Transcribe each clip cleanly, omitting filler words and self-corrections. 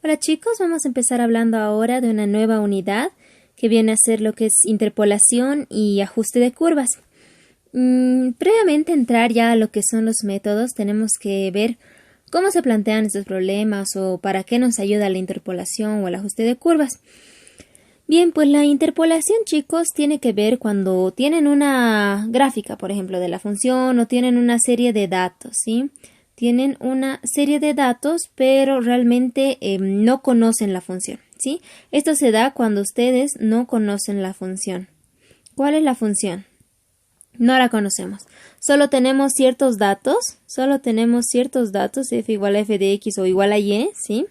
Hola chicos, vamos a empezar hablando ahora de una nueva unidad que viene a ser lo que es interpolación y ajuste de curvas. Previamente entrar ya a lo que son los métodos, tenemos que ver cómo se plantean estos problemas o para qué nos ayuda la interpolación o el ajuste de curvas. Bien, pues la interpolación, chicos, tiene que ver cuando tienen una gráfica, por ejemplo, de la función o tienen una serie de datos, ¿sí? Tienen una serie de datos, pero realmente no conocen la función, ¿sí? Esto se da cuando ustedes no conocen la función. ¿Cuál es la función? No la conocemos. Solo tenemos ciertos datos, f igual a f de x o igual a y, ¿sí?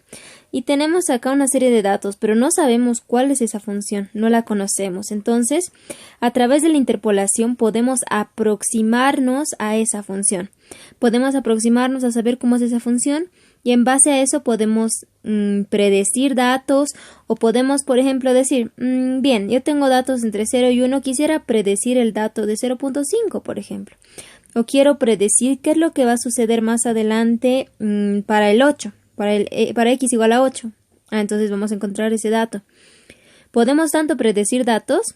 Y tenemos acá una serie de datos, pero no sabemos cuál es esa función, no la conocemos. Entonces, a través de la interpolación podemos aproximarnos a esa función. Podemos aproximarnos a saber cómo es esa función y en base a eso podemos predecir datos o podemos, por ejemplo, decir, bien, yo tengo datos entre 0 y 1, quisiera predecir el dato de 0.5, por ejemplo. O quiero predecir qué es lo que va a suceder más adelante para el 8. Para x igual a 8. Entonces vamos a encontrar ese dato. Podemos tanto predecir datos.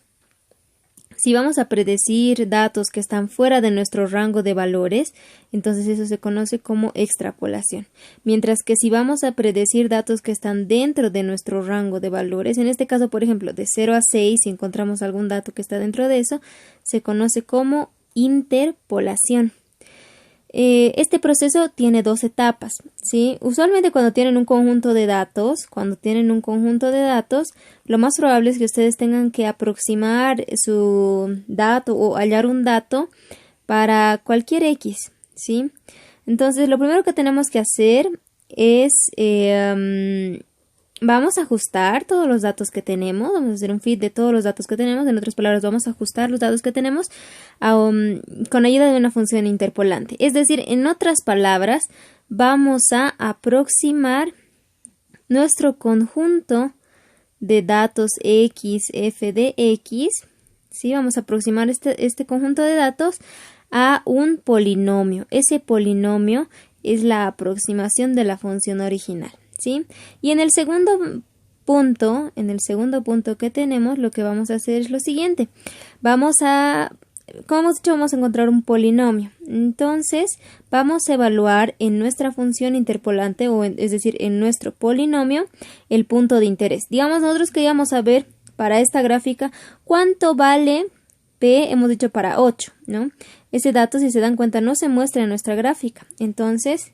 Si vamos a predecir datos que están fuera de nuestro rango de valores, entonces eso se conoce como extrapolación. Mientras que si vamos a predecir datos que están dentro de nuestro rango de valores, en este caso, por ejemplo, de 0 a 6, si encontramos algún dato que está dentro de eso, se conoce como interpolación. Este proceso tiene dos etapas, ¿sí? Usualmente cuando tienen un conjunto de datos, lo más probable es que ustedes tengan que aproximar su dato o hallar un dato para cualquier x, ¿sí? Entonces, lo primero que tenemos que hacer es vamos a ajustar todos los datos que tenemos, vamos a hacer un fit de todos los datos que tenemos, en otras palabras vamos a ajustar los datos que tenemos con ayuda de una función interpolante. Es decir, en otras palabras, vamos a aproximar nuestro conjunto de datos x, f de x, ¿sí? Vamos a aproximar este conjunto de datos a un polinomio. Ese polinomio es la aproximación de la función original, ¿sí? Y en el segundo punto que tenemos, lo que vamos a hacer es lo siguiente. Como hemos dicho, vamos a encontrar un polinomio. Entonces, vamos a evaluar en nuestra función interpolante, es decir, en nuestro polinomio, el punto de interés. Digamos, nosotros queríamos saber para esta gráfica cuánto vale P, hemos dicho para 8, ¿no? Ese dato, si se dan cuenta, no se muestra en nuestra gráfica. Entonces,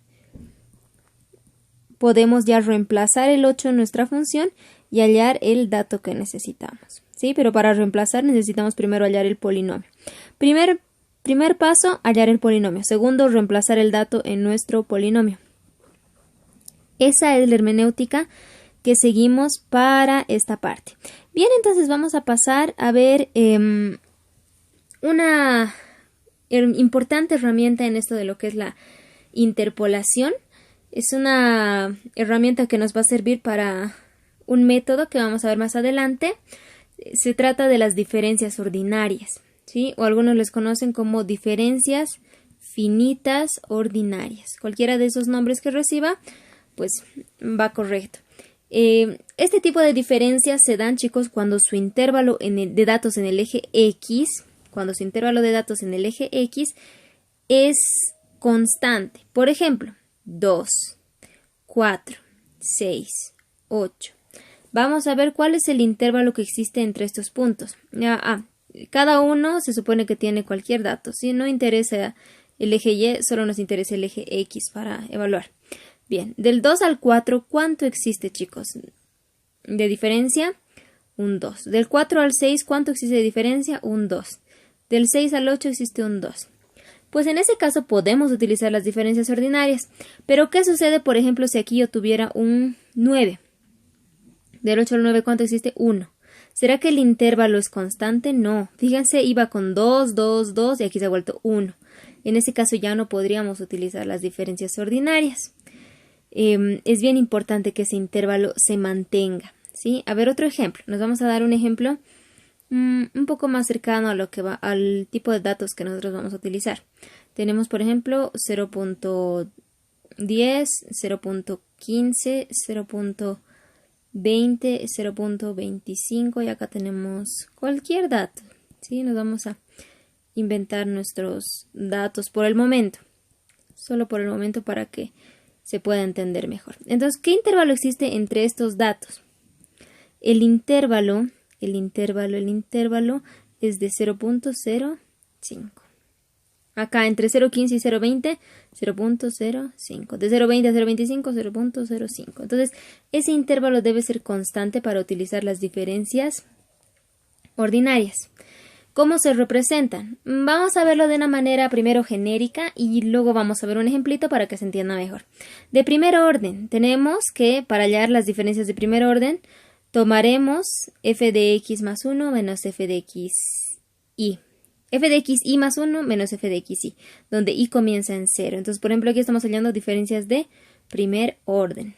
podemos ya reemplazar el 8 en nuestra función y hallar el dato que necesitamos, ¿sí? Pero para reemplazar necesitamos primero hallar el polinomio. Primer paso, hallar el polinomio. Segundo, reemplazar el dato en nuestro polinomio. Esa es la hermenéutica que seguimos para esta parte. Bien, entonces vamos a pasar a ver una importante herramienta en esto de lo que es la interpolación. Es una herramienta que nos va a servir para un método que vamos a ver más adelante. Se trata de las diferencias ordinarias, ¿sí? O algunos les conocen como diferencias finitas ordinarias. Cualquiera de esos nombres que reciba, pues va correcto. Este tipo de diferencias se dan, chicos, cuando su intervalo de datos en el eje X, es constante. Por ejemplo, 2, 4, 6, 8. Vamos a ver cuál es el intervalo que existe entre estos puntos. Cada uno se supone que tiene cualquier dato. Si no interesa el eje Y, solo nos interesa el eje X para evaluar. Bien, del 2 al 4, ¿cuánto existe, chicos? De diferencia, un 2. Del 4 al 6, ¿cuánto existe de diferencia? Un 2. Del 6 al 8 existe un 2. Pues en ese caso podemos utilizar las diferencias ordinarias. Pero ¿qué sucede, por ejemplo, si aquí yo tuviera un 9? Del 8 al 9, ¿cuánto existe? 1. ¿Será que el intervalo es constante? No. Fíjense, iba con 2, 2, 2 y aquí se ha vuelto 1. En ese caso ya no podríamos utilizar las diferencias ordinarias. Es bien importante que ese intervalo se mantenga, ¿sí? A ver, otro ejemplo. Nos vamos a dar un ejemplo un poco más cercano a lo que va al tipo de datos que nosotros vamos a utilizar. Tenemos, por ejemplo, 0.10, 0.15, 0.20 20, 0.25 y acá tenemos cualquier dato, ¿sí? Nos vamos a inventar nuestros datos por el momento, solo por el momento para que se pueda entender mejor. Entonces, ¿qué intervalo existe entre estos datos? El intervalo es de 0.05. Acá entre 0.15 y 0.20, 0.05. De 0.20 a 0.25, 0.05. Entonces, ese intervalo debe ser constante para utilizar las diferencias ordinarias. ¿Cómo se representan? Vamos a verlo de una manera primero genérica y luego vamos a ver un ejemplito para que se entienda mejor. De primer orden, tenemos que para hallar las diferencias de primer orden, tomaremos f de x más 1 menos f de x y. F de x y más 1 menos f de x y, donde y comienza en 0. Entonces, por ejemplo, aquí estamos hallando diferencias de primer orden.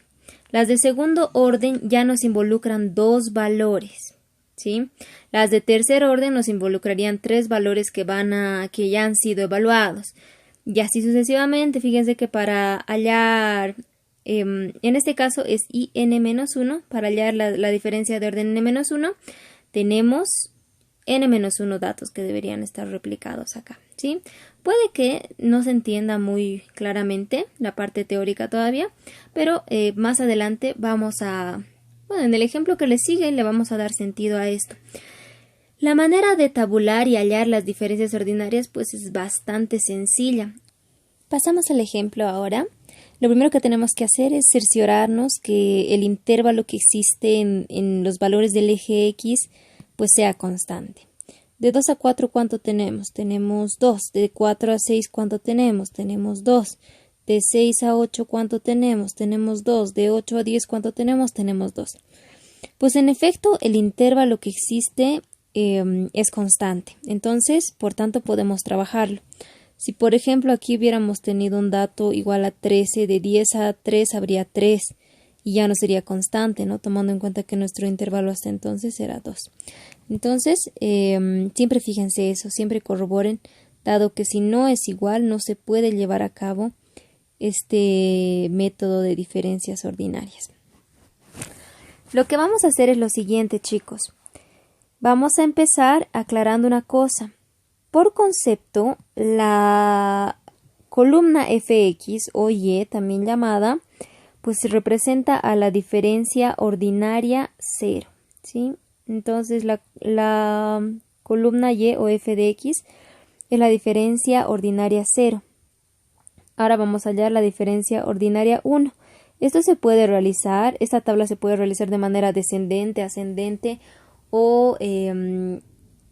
Las de segundo orden ya nos involucran dos valores, ¿sí? Las de tercer orden nos involucrarían tres valores que ya han sido evaluados. Y así sucesivamente. Fíjense que para hallar, en este caso es in-1, para hallar la diferencia de orden n-1, tenemos n-1 datos que deberían estar replicados acá, ¿sí? Puede que no se entienda muy claramente la parte teórica todavía, pero más adelante en el ejemplo que le sigue le vamos a dar sentido a esto. La manera de tabular y hallar las diferencias ordinarias pues es bastante sencilla. Pasamos al ejemplo ahora. Lo primero que tenemos que hacer es cerciorarnos que el intervalo que existe en los valores del eje X pues sea constante. De 2 a 4, ¿cuánto tenemos? Tenemos 2. De 4 a 6, ¿cuánto tenemos? Tenemos 2. De 6 a 8, ¿cuánto tenemos? Tenemos 2. De 8 a 10, ¿cuánto tenemos? Tenemos 2. Pues en efecto, el intervalo que existe es constante. Entonces, por tanto, podemos trabajarlo. Si, por ejemplo, aquí hubiéramos tenido un dato igual a 13, de 10 a 3 habría 3 y ya no sería constante, ¿no? Tomando en cuenta que nuestro intervalo hasta entonces era 2. Entonces, siempre fíjense eso, siempre corroboren, dado que si no es igual, no se puede llevar a cabo este método de diferencias ordinarias. Lo que vamos a hacer es lo siguiente, chicos. Vamos a empezar aclarando una cosa. Por concepto, la columna fx o y, también llamada, pues representa a la diferencia ordinaria 0, ¿sí? Entonces, la columna y o f de x es la diferencia ordinaria 0. Ahora vamos a hallar la diferencia ordinaria 1. Esto se puede realizar, esta tabla se puede realizar de manera descendente, ascendente o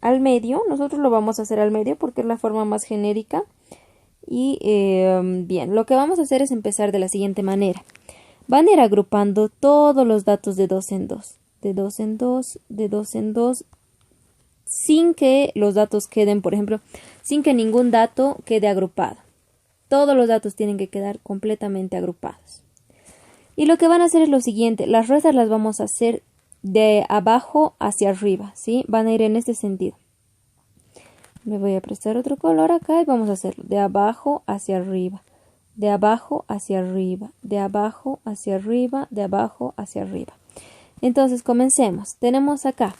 al medio. Nosotros lo vamos a hacer al medio porque es la forma más genérica. Y bien, lo que vamos a hacer es empezar de la siguiente manera. Van a ir agrupando todos los datos de 2 en 2, de 2 en 2, de 2 en 2, sin que los datos queden, por ejemplo, sin que ningún dato quede agrupado. Todos los datos tienen que quedar completamente agrupados. Y lo que van a hacer es lo siguiente, las restas las vamos a hacer de abajo hacia arriba, ¿sí? Van a ir en este sentido. Me voy a prestar otro color acá y vamos a hacerlo de abajo hacia arriba, de abajo hacia arriba, de abajo hacia arriba, de abajo hacia arriba. Entonces comencemos. Tenemos acá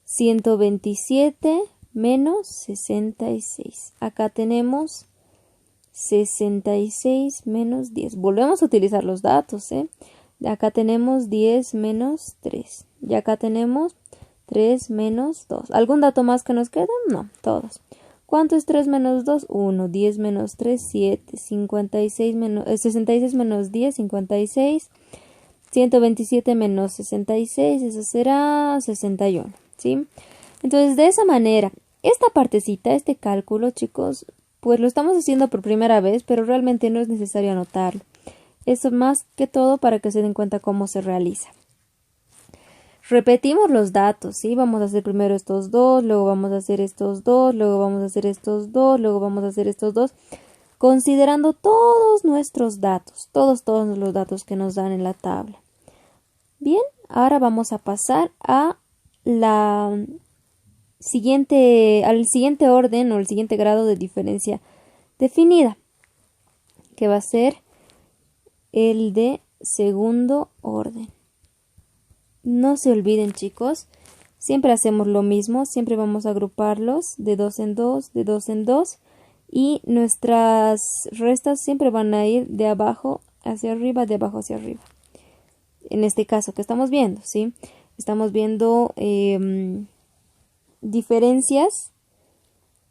127 menos 66. Acá tenemos 66 menos 10. Volvemos a utilizar los datos, ¿eh? Acá tenemos 10 menos 3. Y acá tenemos 3 menos 2. ¿Algún dato más que nos queda? No, todos. ¿Cuánto es 3 menos 2? 1. 10 menos 3, 7. 66 menos 10, 56. 127 menos 66, eso será 61, ¿sí? Entonces, de esa manera, esta partecita, este cálculo, chicos, pues lo estamos haciendo por primera vez, pero realmente no es necesario anotarlo. Eso más que todo para que se den cuenta cómo se realiza. Repetimos los datos, ¿sí? Vamos a hacer primero estos dos, luego vamos a hacer estos dos, luego vamos a hacer estos dos, luego vamos a hacer estos dos, considerando todos nuestros datos, todos los datos que nos dan en la tabla. Bien, ahora vamos a pasar al siguiente orden o el siguiente grado de diferencia definida, que va a ser el de segundo orden. No se olviden, chicos, siempre hacemos lo mismo, siempre vamos a agruparlos de 2 en 2, de 2 en 2 y nuestras restas siempre van a ir de abajo hacia arriba, de abajo hacia arriba. En este caso que estamos viendo, ¿sí? Estamos viendo diferencias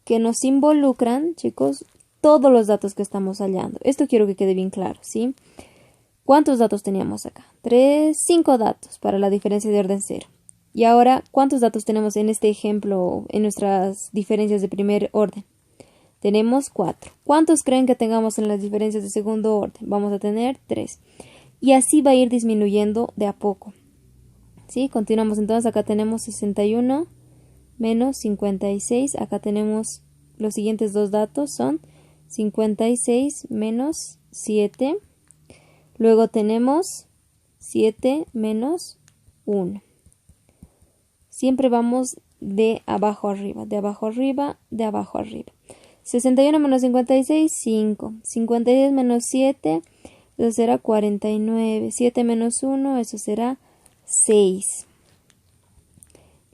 que nos involucran, chicos, todos los datos que estamos hallando. Esto quiero que quede bien claro, ¿sí? ¿Cuántos datos teníamos acá? 5 datos para la diferencia de orden 0. Y ahora, ¿cuántos datos tenemos en este ejemplo, en nuestras diferencias de primer orden? Tenemos 4. ¿Cuántos creen que tengamos en las diferencias de segundo orden? Vamos a tener 3. Y así va a ir disminuyendo de a poco. ¿Sí? Continuamos entonces. Acá tenemos 61 menos 56. Acá tenemos los siguientes dos datos. Son 56 menos 7. Luego tenemos 7 menos 1. Siempre vamos de abajo arriba, de abajo arriba, de abajo arriba. 61 menos 56, 5. 56 menos 7, eso será 49. 7 menos 1, eso será 6.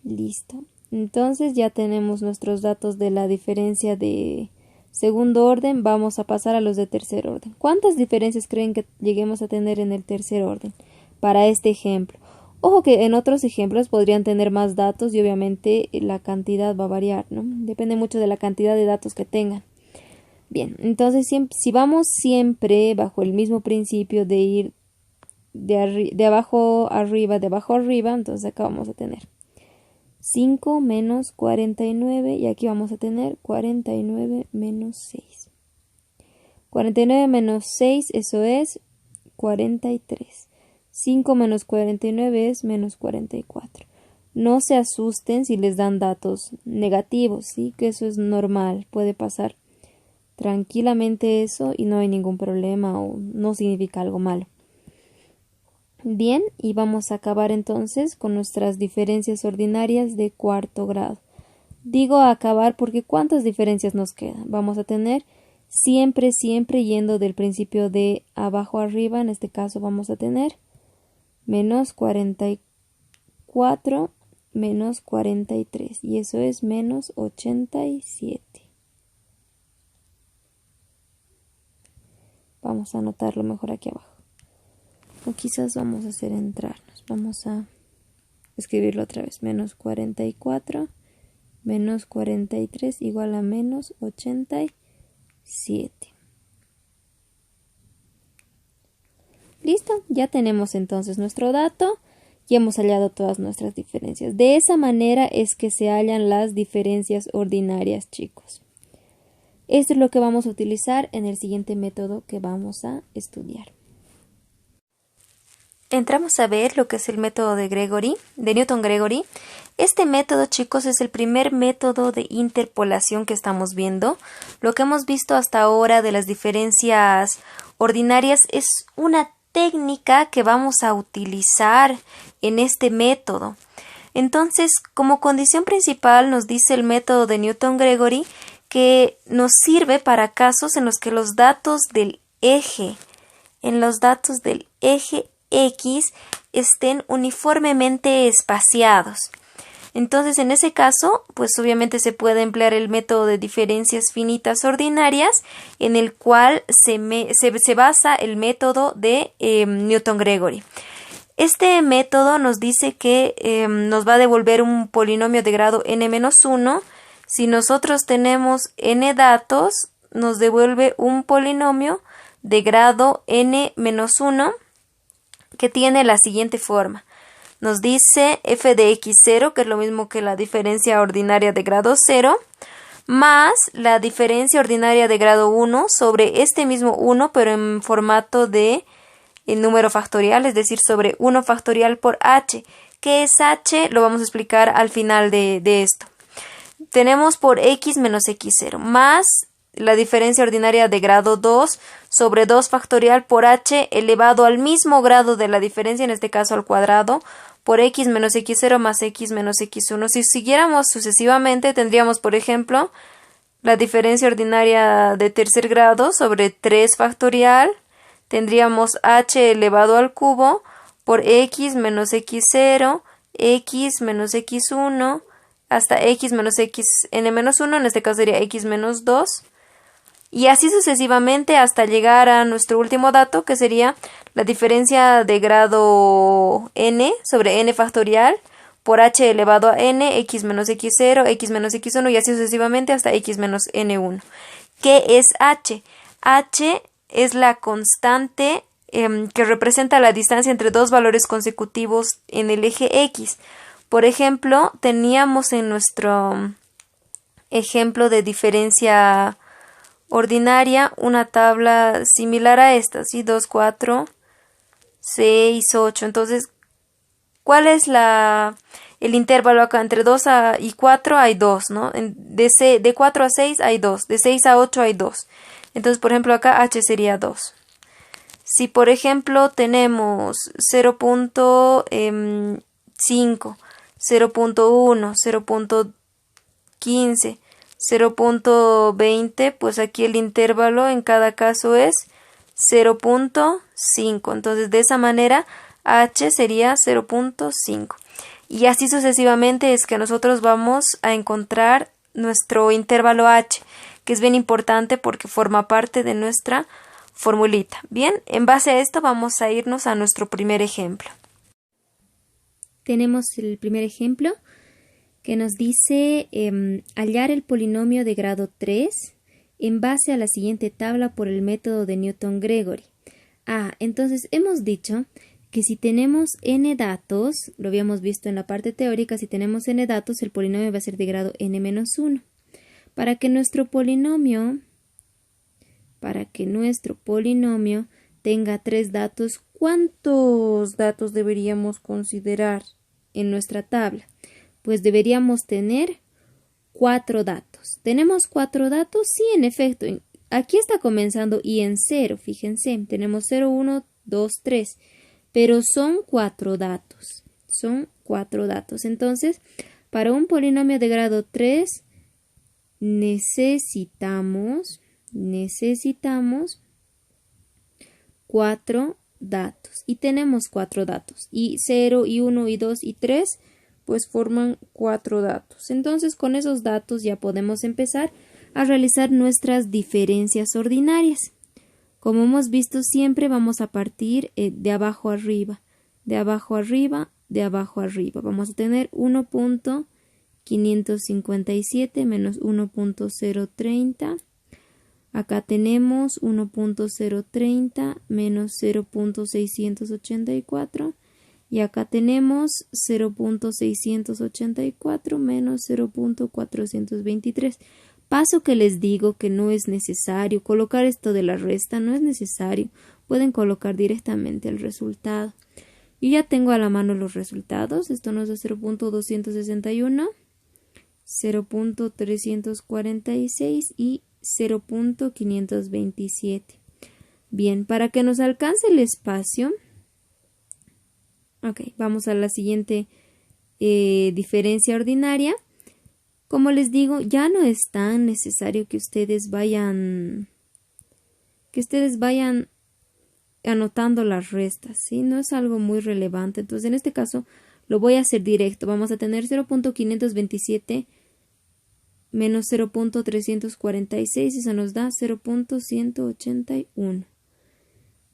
Listo. Entonces ya tenemos nuestros datos de la diferencia de segundo orden. Vamos a pasar a los de tercer orden. ¿Cuántas diferencias creen que lleguemos a tener en el tercer orden para este ejemplo? Ojo que en otros ejemplos podrían tener más datos y obviamente la cantidad va a variar, ¿no? Depende mucho de la cantidad de datos que tengan. Bien, entonces si vamos siempre bajo el mismo principio de ir de abajo arriba, de abajo arriba, entonces acá vamos a tener 5 menos 49 y aquí vamos a tener 49 menos 6. 49 menos 6, eso es 43. 5 menos 49 es menos 44. No se asusten si les dan datos negativos, ¿sí? Que eso es normal, puede pasar tranquilamente eso y no hay ningún problema o no significa algo malo. Bien, y vamos a acabar entonces con nuestras diferencias ordinarias de cuarto grado. Digo acabar porque ¿cuántas diferencias nos quedan? Vamos a tener siempre yendo del principio de abajo arriba, en este caso vamos a tener menos 44 menos 43 y eso es menos 87. Vamos a anotarlo mejor aquí abajo. O quizás vamos a hacer entrarnos. Vamos a escribirlo otra vez. Menos 44 menos 43 igual a menos 87. Listo, ya tenemos entonces nuestro dato y hemos hallado todas nuestras diferencias. De esa manera es que se hallan las diferencias ordinarias, chicos. Esto es lo que vamos a utilizar en el siguiente método que vamos a estudiar. Entramos a ver lo que es el método de Newton-Gregory. Este método, chicos, es el primer método de interpolación que estamos viendo. Lo que hemos visto hasta ahora de las diferencias ordinarias es una técnica que vamos a utilizar en este método. Entonces, como condición principal nos dice el método de Newton-Gregory que nos sirve para casos en los que los datos del eje X estén uniformemente espaciados. Entonces, en ese caso, pues obviamente se puede emplear el método de diferencias finitas ordinarias, en el cual se basa el método de Newton-Gregory. Este método nos dice que nos va a devolver un polinomio de grado n-1. Si nosotros tenemos n datos, nos devuelve un polinomio de grado n-1 que tiene la siguiente forma. Nos dice f de x0, que es lo mismo que la diferencia ordinaria de grado 0, más la diferencia ordinaria de grado 1 sobre este mismo 1, pero en formato de número factorial, es decir, sobre 1 factorial por h. ¿Qué es h? Lo vamos a explicar al final de esto. Tenemos por x menos x0, más la diferencia ordinaria de grado 2 sobre 2 factorial por h elevado al mismo grado de la diferencia, en este caso al cuadrado, por x menos x0 más x menos x1. Si siguiéramos sucesivamente, tendríamos, por ejemplo, la diferencia ordinaria de tercer grado sobre 3 factorial, tendríamos h elevado al cubo por x menos x0, x menos x1, hasta x menos xn menos 1, en este caso sería x menos 2, y así sucesivamente hasta llegar a nuestro último dato, que sería la diferencia de grado n sobre n factorial por h elevado a n, x menos x0, x menos x1 y así sucesivamente hasta x menos n1. ¿Qué es h? H es la constante que representa la distancia entre dos valores consecutivos en el eje x. Por ejemplo, teníamos en nuestro ejemplo de diferencia ordinaria una tabla similar a esta, ¿sí? 2, 4, 6, 8. Entonces, ¿cuál es el intervalo acá? Entre 2 y 4 hay 2, ¿no? De 4 a 6 hay 2, de 6 a 8 hay 2. Entonces, por ejemplo, acá h sería 2. Si, por ejemplo, tenemos 0.5, 0.1, 0.15, 0.20, pues aquí el intervalo en cada caso es 0.5. Entonces, de esa manera, h sería 0.5. Y así sucesivamente es que nosotros vamos a encontrar nuestro intervalo h, que es bien importante porque forma parte de nuestra formulita. Bien, en base a esto vamos a irnos a nuestro primer ejemplo. Tenemos el primer ejemplo que nos dice hallar el polinomio de grado 3 en base a la siguiente tabla por el método de Newton-Gregory. Entonces hemos dicho que si tenemos n datos, lo habíamos visto en la parte teórica, si tenemos n datos, el polinomio va a ser de grado n-1. Para que nuestro polinomio tenga 3 datos, ¿cuántos datos deberíamos considerar en nuestra tabla? Pues deberíamos tener 4 datos. ¿Tenemos 4 datos? Sí, en efecto. Aquí está comenzando y en 0, fíjense, tenemos 0, 1, 2, 3, pero son 4 datos. Entonces, para un polinomio de grado 3 necesitamos 4 datos. Y tenemos 4 datos. Y 0, y 1, y 2, y 3, pues forman 4 datos. Entonces, con esos datos ya podemos empezar a realizar nuestras diferencias ordinarias. Como hemos visto, siempre vamos a partir de abajo arriba, de abajo arriba, de abajo arriba. Vamos a tener 1.557 menos 1.030. Acá tenemos 1.030 menos 0.684 y acá tenemos 0.684 menos 0.423. Paso que les digo que no es necesario colocar esto de la resta, no es necesario. Pueden colocar directamente el resultado. Yo ya tengo a la mano los resultados. Esto nos da 0.261, 0.346 y 0.527. Bien, para que nos alcance el espacio, vamos a la siguiente diferencia ordinaria. Como les digo, ya no es tan necesario que ustedes vayan anotando las restas, ¿sí? No es algo muy relevante. Entonces, en este caso, lo voy a hacer directo. Vamos a tener 0.527 menos 0.346, eso nos da 0.181.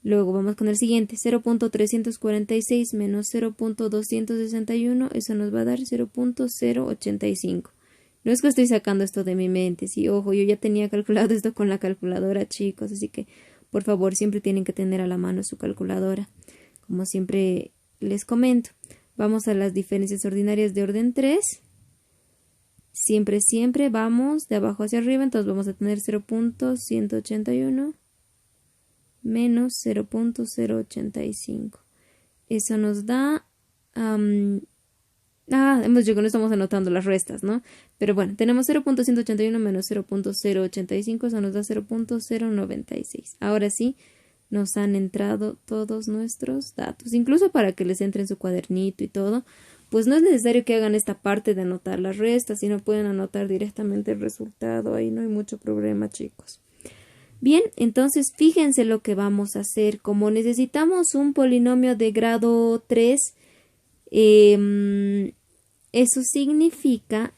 Luego vamos con el siguiente, 0.346 menos 0.261, eso nos va a dar 0.085. No es que estoy sacando esto de mi mente, sí, ojo, yo ya tenía calculado esto con la calculadora, chicos, así que por favor siempre tienen que tener a la mano su calculadora, como siempre les comento. Vamos a las diferencias ordinarias de orden 3. Siempre vamos de abajo hacia arriba, entonces vamos a tener 0.181 menos 0.085. Eso nos da... hemos dicho que no estamos anotando las restas, ¿no? Pero bueno, tenemos 0.181 menos 0.085, eso nos da 0.096. Ahora sí, nos han entrado todos nuestros datos, incluso para que les entre en su cuadernito y todo. Pues no es necesario que hagan esta parte de anotar las restas, sino pueden anotar directamente el resultado. Ahí no hay mucho problema, chicos. Bien, entonces fíjense lo que vamos a hacer. Como necesitamos un polinomio de grado 3, eso significa,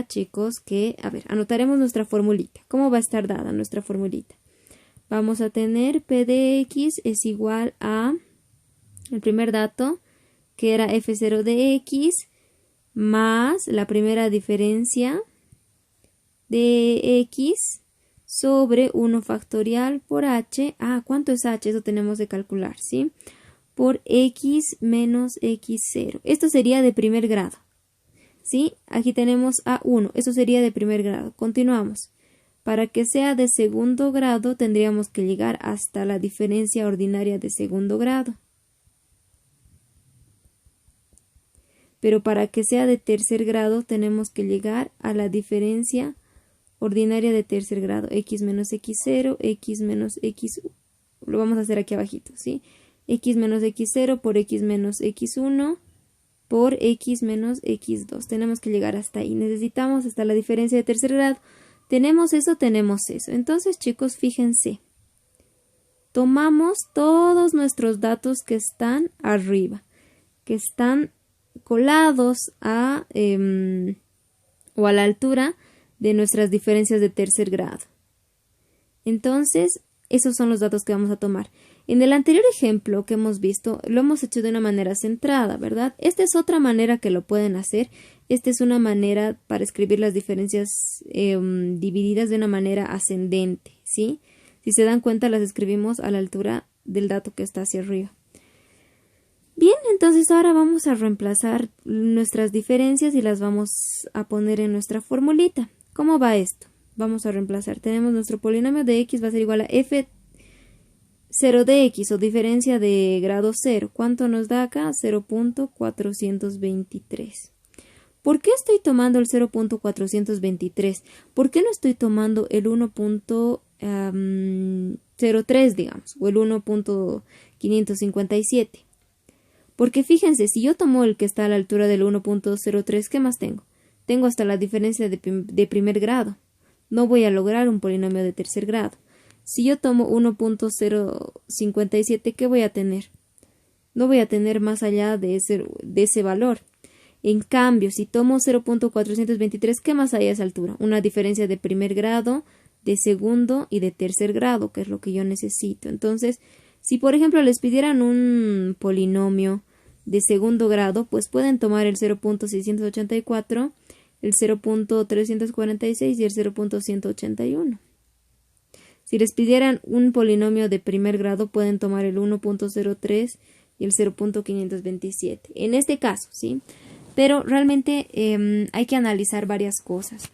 chicos, que, a ver, anotaremos nuestra formulita. ¿Cómo va a estar dada nuestra formulita? Vamos a tener P de X es igual a, el primer dato, que era F0 de X, más la primera diferencia de X sobre 1 factorial por H. ¿Cuánto es H? Eso tenemos de calcular, ¿sí? Por X menos X0. Esto sería de primer grado, ¿sí? Aquí tenemos A1. Eso sería de primer grado. Continuamos. Para que sea de segundo grado tendríamos que llegar hasta la diferencia ordinaria de segundo grado. Pero para que sea de tercer grado tenemos que llegar a la diferencia ordinaria de tercer grado. X menos X0, X menos X1. Lo vamos a hacer aquí abajito, ¿sí? X menos X0 por X menos X1 por X menos X2. Tenemos que llegar hasta ahí. Necesitamos hasta la diferencia de tercer grado. Tenemos eso, tenemos eso. Entonces, chicos, fíjense. Tomamos todos nuestros datos que están arriba, que están colados o a la altura de nuestras diferencias de tercer grado. Entonces, esos son los datos que vamos a tomar. En el anterior ejemplo que hemos visto, lo hemos hecho de una manera centrada, ¿verdad? Esta es otra manera que lo pueden hacer. Esta es una manera para escribir las diferencias divididas de una manera ascendente, ¿sí? Si se dan cuenta, las escribimos a la altura del dato que está hacia arriba. Bien, entonces ahora vamos a reemplazar nuestras diferencias y las vamos a poner en nuestra formulita. ¿Cómo va esto? Vamos a reemplazar. Tenemos nuestro polinomio de X va a ser igual a F0 de X o diferencia de grado 0. ¿Cuánto nos da acá? 0.423. ¿Por qué estoy tomando el 0.423? ¿Por qué no estoy tomando el 1.03, digamos, o el 1.557? Porque fíjense, si yo tomo el que está a la altura del 1.03, ¿qué más tengo? Tengo hasta la diferencia de primer grado. No voy a lograr un polinomio de tercer grado. Si yo tomo 1.057, ¿qué voy a tener? No voy a tener más allá de ese valor. En cambio, si tomo 0.423, ¿qué más hay a esa altura? Una diferencia de primer grado, de segundo y de tercer grado, que es lo que yo necesito. Entonces, si por ejemplo les pidieran un polinomio de segundo grado, pues pueden tomar el 0.684, el 0.346 y el 0.181. Si les pidieran un polinomio de primer grado, pueden tomar el 1.03 y el 0.527. En este caso, ¿sí? Pero realmente hay que analizar varias cosas.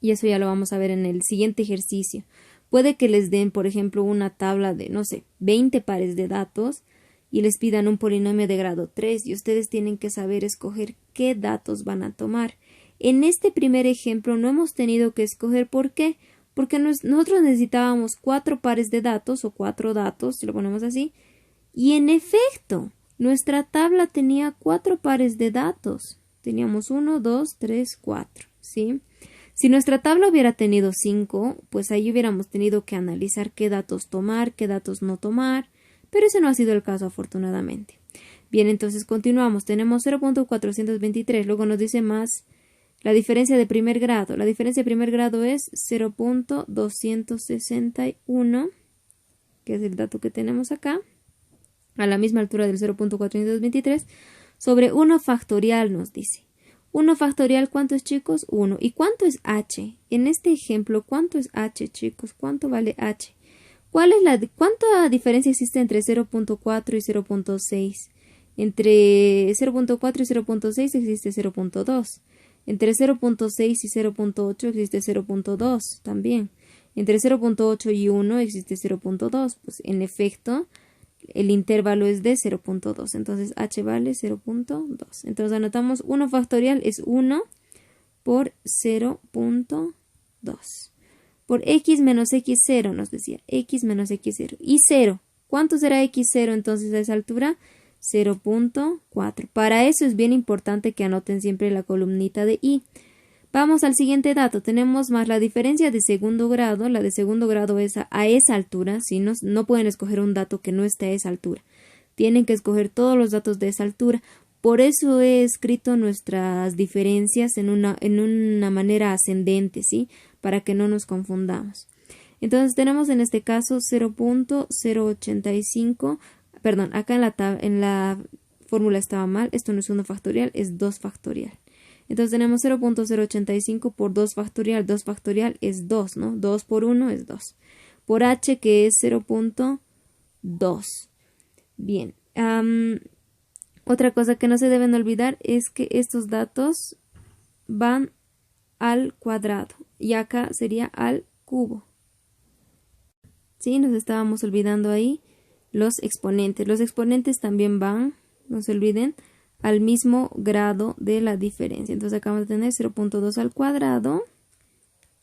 Y eso ya lo vamos a ver en el siguiente ejercicio. Puede que les den, por ejemplo, una tabla de, no sé, 20 pares de datos y les pidan un polinomio de grado 3 y ustedes tienen que saber escoger qué datos van a tomar. En este primer ejemplo no hemos tenido que escoger. ¿Por qué? Porque nosotros necesitábamos 4 pares de datos o 4 datos, si lo ponemos así, y en efecto, nuestra tabla tenía 4 pares de datos. Teníamos 1, 2, 3, 4, ¿sí? Si nuestra tabla hubiera tenido 5, pues ahí hubiéramos tenido que analizar qué datos tomar, qué datos no tomar, pero ese no ha sido el caso afortunadamente. Bien, entonces continuamos. Tenemos 0.423, luego nos dice más la diferencia de primer grado. La diferencia de primer grado es 0.261, que es el dato que tenemos acá, a la misma altura del 0.423, sobre 1 factorial nos dice. 1 factorial, ¿cuánto es, chicos? 1. ¿Y cuánto es h? En este ejemplo, ¿cuánto es h, chicos? ¿Cuánto vale h? ¿Cuánta diferencia existe entre 0.4 y 0.6? Entre 0.4 y 0.6 existe 0.2. Entre 0.6 y 0.8 existe 0.2 también. Entre 0.8 y 1 existe 0.2. Pues en efecto, el intervalo es de 0.2. Entonces h vale 0.2. Entonces anotamos 1 factorial es 1 por 0.2. Por x menos x0 nos decía. X menos x0. Y 0. ¿Cuánto será x0 entonces a esa altura? 0.4. Para eso es bien importante que anoten siempre la columnita de y. Vamos al siguiente dato. Tenemos más la diferencia de segundo grado. La de segundo grado es a esa altura. ¿Sí? No pueden escoger un dato que no esté a esa altura. Tienen que escoger todos los datos de esa altura. Por eso he escrito nuestras diferencias en una manera ascendente, ¿sí? Para que no nos confundamos. Entonces tenemos en este caso 0.085. Perdón, acá en la fórmula estaba mal. Esto no es 1 factorial, es 2 factorial. Entonces tenemos 0.085 por 2 factorial. 2 factorial es 2, ¿no? 2 por 1 es 2. Por h, que es 0.2. Bien. Otra cosa que no se deben olvidar es que estos datos van al cuadrado. Y acá sería al cubo. Sí, nos estábamos olvidando ahí los exponentes. Los exponentes también van, no se olviden, al mismo grado de la diferencia. Entonces acá vamos a tener 0.2 al cuadrado,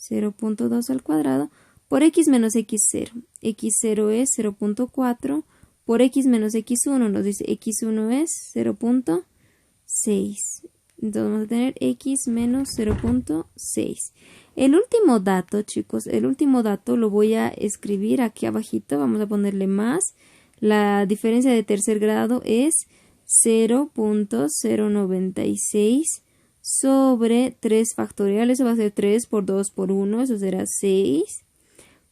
0.2 al cuadrado, por x menos x0. x0 es 0.4, por x menos x1 nos dice x1 es 0.6. Entonces vamos a tener x menos 0.6. El último dato, chicos, el último dato lo voy a escribir aquí abajito. Vamos a ponerle más. La diferencia de tercer grado es 0.096 sobre 3 factorial. Eso va a ser 3 por 2 por 1. Eso será 6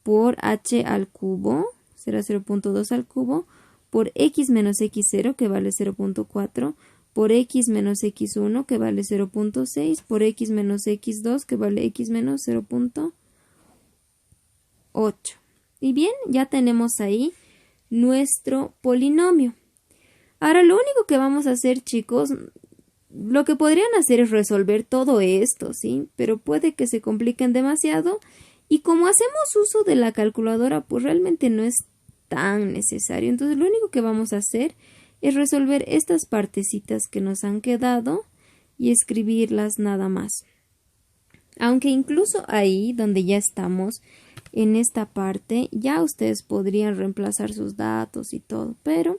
por h al cubo. Será 0.2 al cubo. Por x menos x0, que vale 0.4. Por x menos x1, que vale 0.6, por x menos x2, que vale x menos 0.8. Y bien, ya tenemos ahí nuestro polinomio. Ahora, lo único que vamos a hacer, chicos, lo que podrían hacer es resolver todo esto, ¿sí? Pero puede que se compliquen demasiado. Y como hacemos uso de la calculadora, pues realmente no es tan necesario. Entonces, lo único que vamos a hacer es resolver estas partecitas que nos han quedado y escribirlas nada más. Aunque incluso ahí donde ya estamos en esta parte, ya ustedes podrían reemplazar sus datos y todo, pero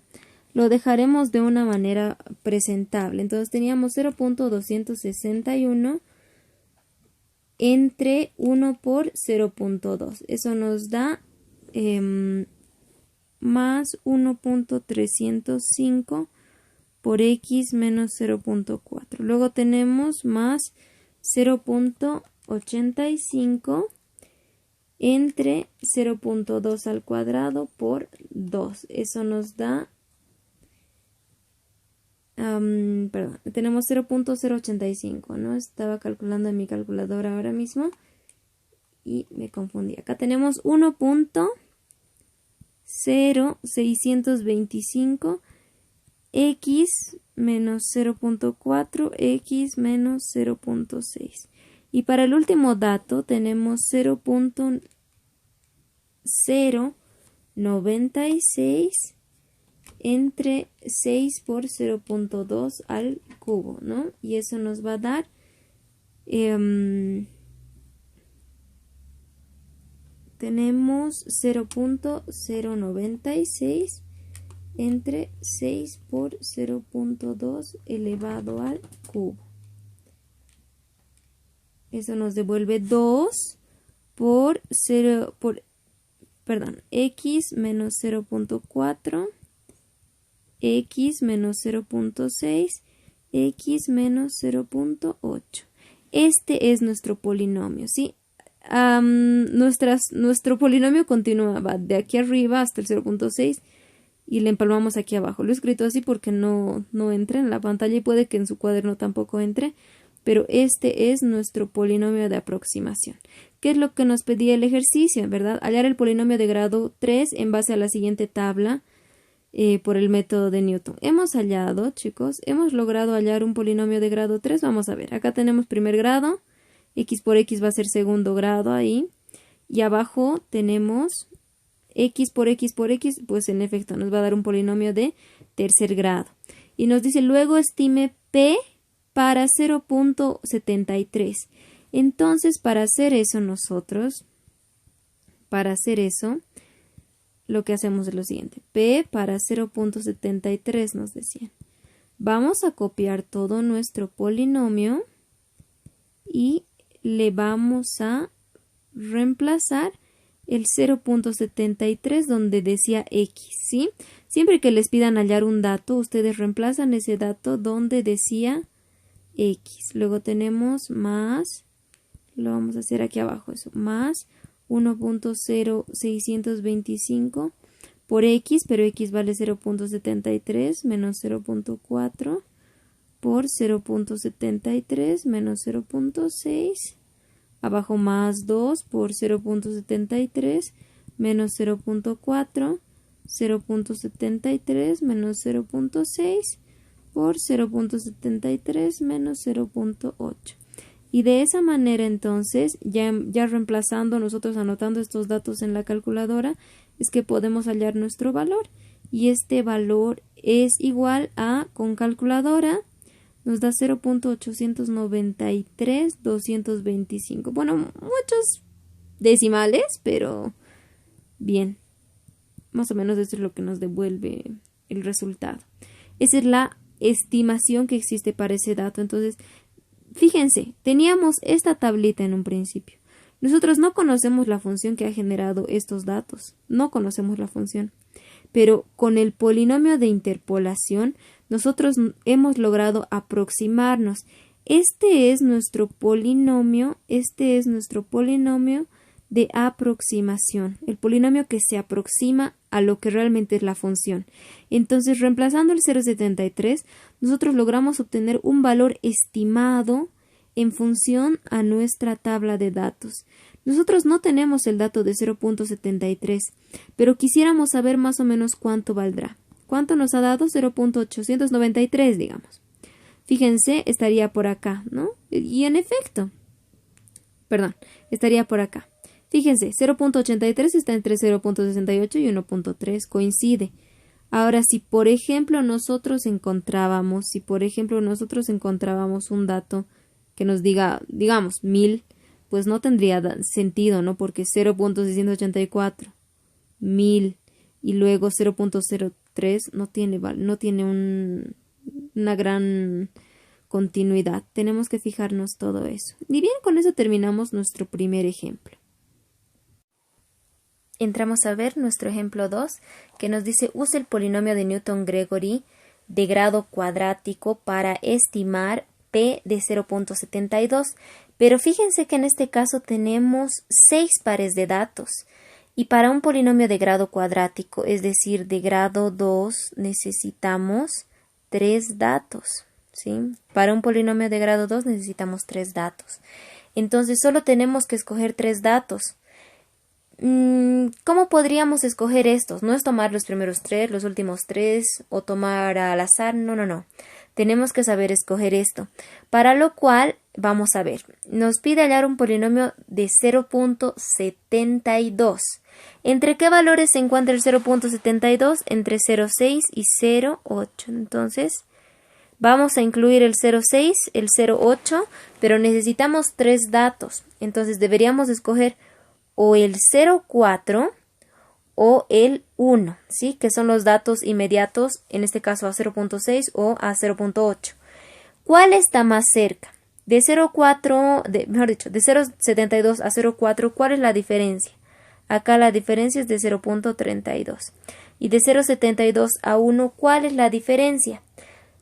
lo dejaremos de una manera presentable. Entonces teníamos 0.261 entre 1 por 0.2. Eso nos da más 1.305 por x menos 0.4. Luego tenemos más 0.85 entre 0.2 al cuadrado por 2. Eso nos da, tenemos 0.085, ¿no? Estaba calculando en mi calculadora ahora mismo y me confundí. Acá tenemos 1.0625 x menos 0.4 x menos 0.6. Y para el último dato tenemos 0.096 entre 6 por 0.2 al cubo, ¿no? Y eso nos va a dar tenemos 0.096 entre 6 por 0.2 elevado al cubo. Eso nos devuelve 2 por x menos 0.4, x menos 0.6, x menos 0.8. Este es nuestro polinomio, ¿sí? Nuestro polinomio continúa, va de aquí arriba hasta el 0.6 y le empalmamos aquí abajo. Lo he escrito así porque no entra en la pantalla y puede que en su cuaderno tampoco entre, pero este es nuestro polinomio de aproximación. ¿Qué es lo que nos pedía el ejercicio, verdad? Hallar el polinomio de grado 3 en base a la siguiente tabla por el método de Newton. Hemos hallado, chicos, hemos logrado hallar un polinomio de grado 3. Vamos a ver, acá tenemos primer grado, x por x va a ser segundo grado ahí, y abajo tenemos x por x por x, pues en efecto nos va a dar un polinomio de tercer grado. Y nos dice luego estime p para 0.73. Entonces, para hacer eso lo que hacemos es lo siguiente. P para 0.73 nos decían. Vamos a copiar todo nuestro polinomio y le vamos a reemplazar el 0.73 donde decía X, ¿sí? Siempre que les pidan hallar un dato, ustedes reemplazan ese dato donde decía X. Luego tenemos más, lo vamos a hacer aquí abajo, eso, más 1.0625 por X, pero X vale 0.73 menos 0.4 por 0.73 menos 0.6, abajo más 2 por 0.73 menos 0.4, 0.73 menos 0.6 por 0.73 menos 0.8. Y de esa manera entonces, ya reemplazando, nosotros anotando estos datos en la calculadora, es que podemos hallar nuestro valor. Y este valor es igual a, con calculadora, nos da 0.893.225. Bueno, muchos decimales, pero bien. Más o menos esto es lo que nos devuelve el resultado. Esa es la estimación que existe para ese dato. Entonces, fíjense, teníamos esta tablita en un principio. Nosotros no conocemos la función que ha generado estos datos. No conocemos la función. Pero con el polinomio de interpolación, nosotros hemos logrado aproximarnos. Este es nuestro polinomio de aproximación, el polinomio que se aproxima a lo que realmente es la función. Entonces, reemplazando el 0.73, nosotros logramos obtener un valor estimado en función a nuestra tabla de datos. Nosotros no tenemos el dato de 0.73, pero quisiéramos saber más o menos cuánto valdrá. ¿Cuánto nos ha dado? 0.893, digamos. Fíjense, estaría por acá, ¿no? Y en efecto, estaría por acá. Fíjense, 0.83 está entre 0.68 y 1.3, coincide. Ahora, si por ejemplo nosotros encontrábamos un dato que nos diga, digamos, 1000, pues no tendría sentido, ¿no? Porque 0.684, 1000 y luego 0.03 no tiene una gran continuidad. Tenemos que fijarnos todo eso. Y bien, con eso terminamos nuestro primer ejemplo. Entramos a ver nuestro ejemplo 2, que nos dice: use el polinomio de Newton-Gregory de grado cuadrático para estimar P de 0.72. Pero fíjense que en este caso tenemos 6 pares de datos. Y para un polinomio de grado cuadrático, es decir, de grado 2, necesitamos 3 datos, ¿sí? Para un polinomio de grado 2 necesitamos 3 datos. Entonces, solo tenemos que escoger 3 datos. ¿Cómo podríamos escoger estos? No es tomar los primeros 3, los últimos 3 o tomar al azar. No. Tenemos que saber escoger esto. Para lo cual, vamos a ver. Nos pide hallar un polinomio de 0.72. ¿Entre qué valores se encuentra el 0.72? Entre 0.6 y 0.8. Entonces, vamos a incluir el 0.6, el 0.8, pero necesitamos 3 datos. Entonces, deberíamos escoger o el 0.4 o el 1, ¿sí? Que son los datos inmediatos, en este caso a 0.6 o a 0.8. ¿Cuál está más cerca? De 0.72 a 0.4, ¿cuál es la diferencia? Acá la diferencia es de 0.32. Y de 0.72 a 1, ¿cuál es la diferencia?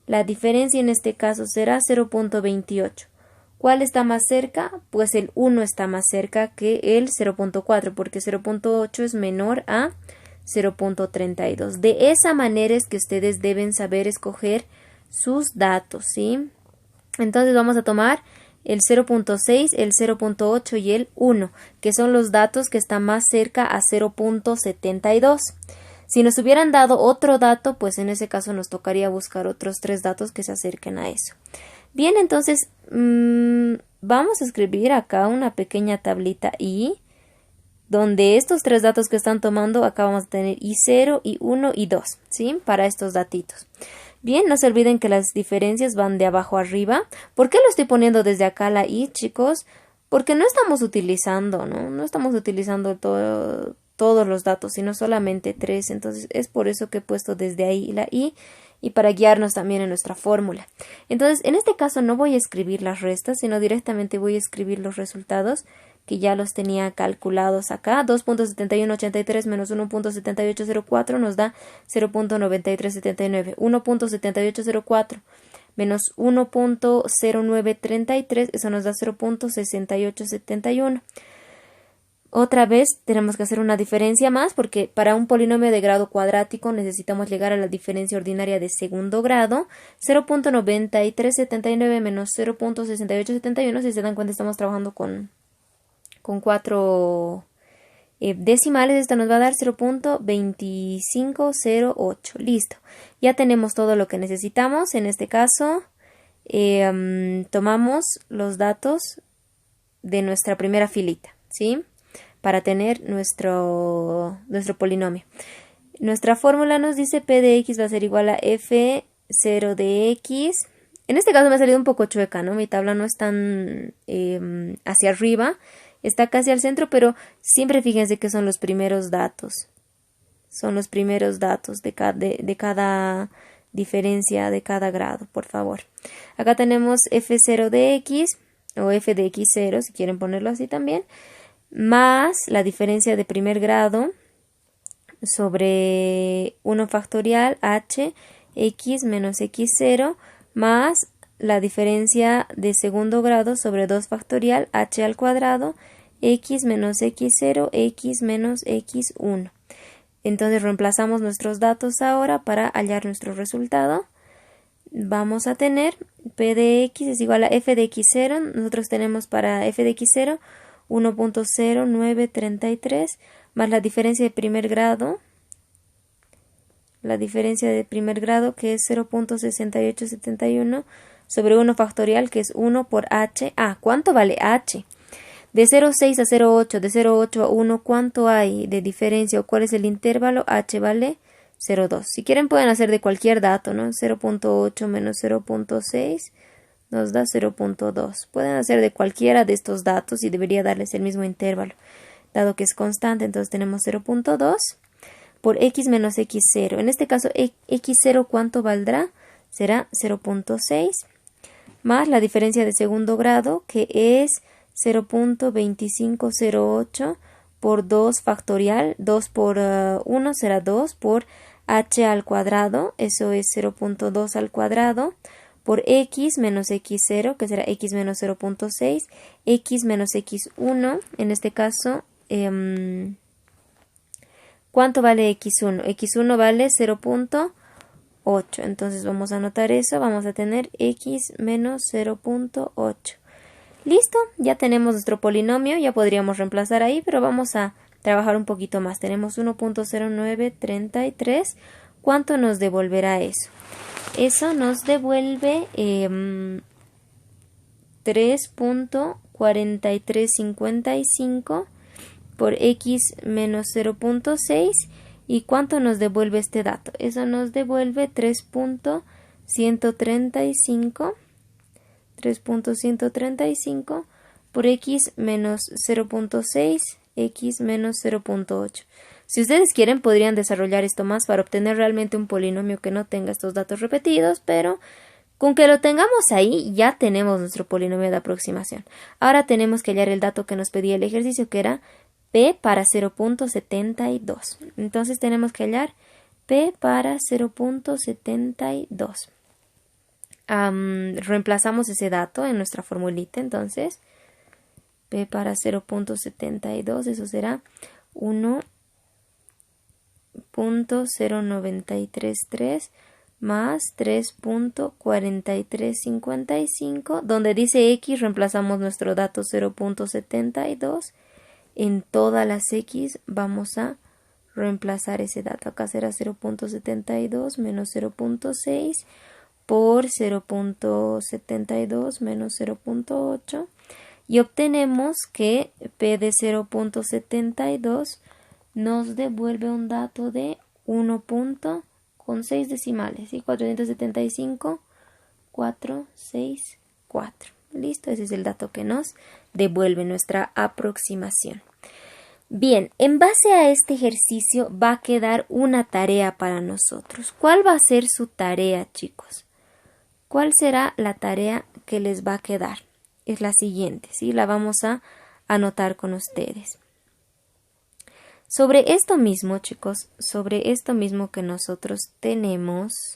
La diferencia en este caso será 0.28. ¿Cuál está más cerca? Pues el 1 está más cerca que el 0.4, porque 0.8 es menor a 0.32. De esa manera es que ustedes deben saber escoger sus datos, ¿sí? Entonces vamos a tomar el 0.6, el 0.8 y el 1, que son los datos que están más cerca a 0.72. Si nos hubieran dado otro dato, pues en ese caso nos tocaría buscar otros 3 datos que se acerquen a eso. Bien, entonces vamos a escribir acá una pequeña tablita I, donde estos 3 datos que están tomando, acá vamos a tener I0, I1 y 2, ¿sí? Para estos datitos. Bien, no se olviden que las diferencias van de abajo arriba. ¿Por qué lo estoy poniendo desde acá la I, chicos? Porque no estamos utilizando, No estamos utilizando todos los datos, sino solamente 3. Entonces, es por eso que he puesto desde ahí la I. y para guiarnos también en nuestra fórmula. Entonces, en este caso no voy a escribir las restas, sino directamente voy a escribir los resultados que ya los tenía calculados acá. 2.7183 menos 1.7804 nos da 0.9379. 1.7804 menos 1.0933, eso nos da 0.6871. Otra vez tenemos que hacer una diferencia más porque para un polinomio de grado cuadrático necesitamos llegar a la diferencia ordinaria de segundo grado. 0.9379 menos 0.6871, si se dan cuenta estamos trabajando con 4 decimales. Esta nos va a dar 0.2508. Listo. Ya tenemos todo lo que necesitamos. En este caso tomamos los datos de nuestra primera filita, ¿sí? Para tener nuestro polinomio. Nuestra fórmula nos dice P de X va a ser igual a F0 de X. En este caso me ha salido un poco chueca, ¿no? Mi tabla no es tan hacia arriba, está casi al centro, pero siempre fíjense que son los primeros datos. Son los primeros datos de cada diferencia, de cada grado, por favor. Acá tenemos F0 de X, o F de X0, si quieren ponerlo así también, más la diferencia de primer grado sobre 1 factorial h x menos x0 más la diferencia de segundo grado sobre 2 factorial h al cuadrado x menos x0 x menos x1. Entonces reemplazamos nuestros datos ahora para hallar nuestro resultado. Vamos a tener P de X es igual a F de X0. Nosotros tenemos para F de X0 1.0933 más la diferencia de primer grado. La diferencia de primer grado que es 0.6871 sobre 1 factorial que es 1 por h. ¿Cuánto vale h? De 0,6 a 0,8, de 0,8 a 1, ¿cuánto hay de diferencia o cuál es el intervalo? H vale 0,2. Si quieren pueden hacer de cualquier dato, ¿no? 0.8 menos 0.6 nos da 0.2. Pueden hacer de cualquiera de estos datos y debería darles el mismo intervalo. Dado que es constante, entonces tenemos 0.2 por x menos x0. En este caso, x0, ¿cuánto valdrá? Será 0.6 más la diferencia de segundo grado, que es 0.2508 por 2 factorial. 2 por 1 será 2 por h al cuadrado, eso es 0.2 al cuadrado, por x menos x0, que será x menos 0.6, x menos x1, en este caso, ¿cuánto vale x1? x1 vale 0.8, entonces vamos a anotar eso, vamos a tener x menos 0.8. Listo, ya tenemos nuestro polinomio, ya podríamos reemplazar ahí, pero vamos a trabajar un poquito más. Tenemos 1.0933, ¿cuánto nos devolverá eso? Eso nos devuelve 3.4355 por x menos 0.6. ¿Y cuánto nos devuelve este dato? Eso nos devuelve 3.135 por x menos 0.6, x menos 0.8. Si ustedes quieren, podrían desarrollar esto más para obtener realmente un polinomio que no tenga estos datos repetidos, pero con que lo tengamos ahí, ya tenemos nuestro polinomio de aproximación. Ahora tenemos que hallar el dato que nos pedía el ejercicio, que era P para 0.72. Entonces tenemos que hallar P para 0.72. Reemplazamos ese dato en nuestra formulita, entonces P para 0.72, eso será 1.0933 más 3.4355, donde dice x reemplazamos nuestro dato 0.72, en todas las x vamos a reemplazar ese dato, acá será 0.72 menos 0.6 por 0.72 menos 0.8 y obtenemos que P de 0.72 nos devuelve un dato de 1. Con 6 decimales, ¿sí? 465,464. Listo, ese es el dato que nos devuelve nuestra aproximación. Bien, en base a este ejercicio va a quedar una tarea para nosotros. ¿Cuál va a ser su tarea, chicos? ¿Cuál será la tarea que les va a quedar? Es la siguiente, ¿sí? La vamos a anotar con ustedes. Sobre esto mismo, chicos, sobre esto mismo que nosotros tenemos,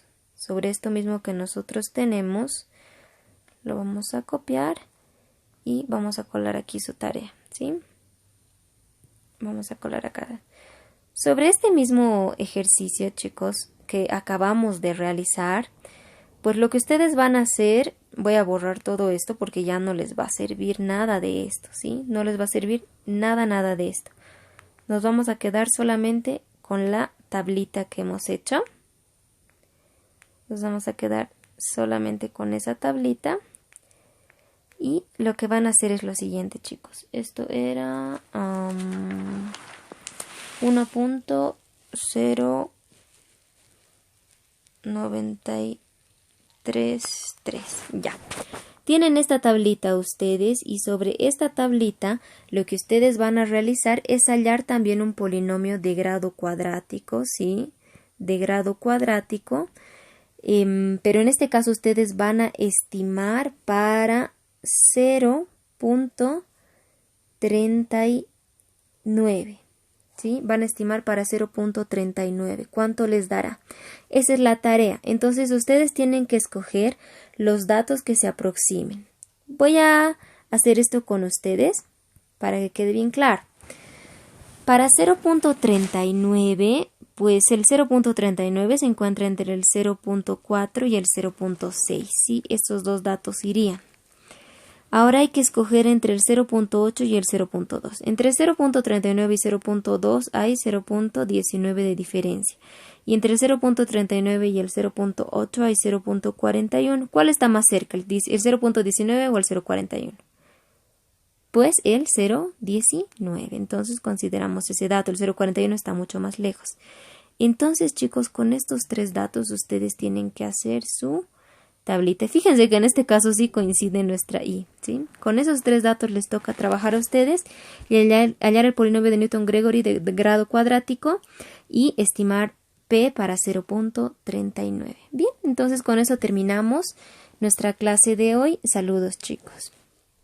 lo vamos a copiar y vamos a colar aquí su tarea, ¿sí? Vamos a colar acá. Sobre este mismo ejercicio, chicos, que acabamos de realizar, pues lo que ustedes van a hacer, voy a borrar todo esto porque ya no les va a servir nada de esto, ¿sí? No les va a servir nada de esto. Nos vamos a quedar solamente con la tablita que hemos hecho. Nos vamos a quedar solamente con esa tablita. Y lo que van a hacer es lo siguiente, chicos. Esto era 1.0933. Ya. Tienen esta tablita ustedes y sobre esta tablita lo que ustedes van a realizar es hallar también un polinomio de grado cuadrático, ¿sí? De grado cuadrático. Pero en este caso ustedes van a estimar para 0.39, ¿sí? Van a estimar para 0.39. ¿Cuánto les dará? Esa es la tarea. Entonces ustedes tienen que escoger los datos que se aproximen. Voy a hacer esto con ustedes para que quede bien claro. Para 0.39, pues el 0.39 se encuentra entre el 0.4 y el 0.6, ¿sí? Estos dos datos irían. Ahora hay que escoger entre el 0.8 y el 0.2. Entre 0.39 y 0.2 hay 0.19 de diferencia. Y entre el 0.39 y el 0.8 hay 0.41. ¿Cuál está más cerca? ¿El 0.19 o el 0.41? Pues el 0.19. Entonces consideramos ese dato. El 0.41 está mucho más lejos. Entonces, chicos, con estos tres datos ustedes tienen que hacer su tablita. Fíjense que en este caso sí coincide nuestra I, ¿sí? Con esos tres datos les toca trabajar a ustedes y hallar el polinomio de Newton-Gregory de grado cuadrático y estimar P para 0.39. Bien, entonces con eso terminamos nuestra clase de hoy. Saludos, chicos.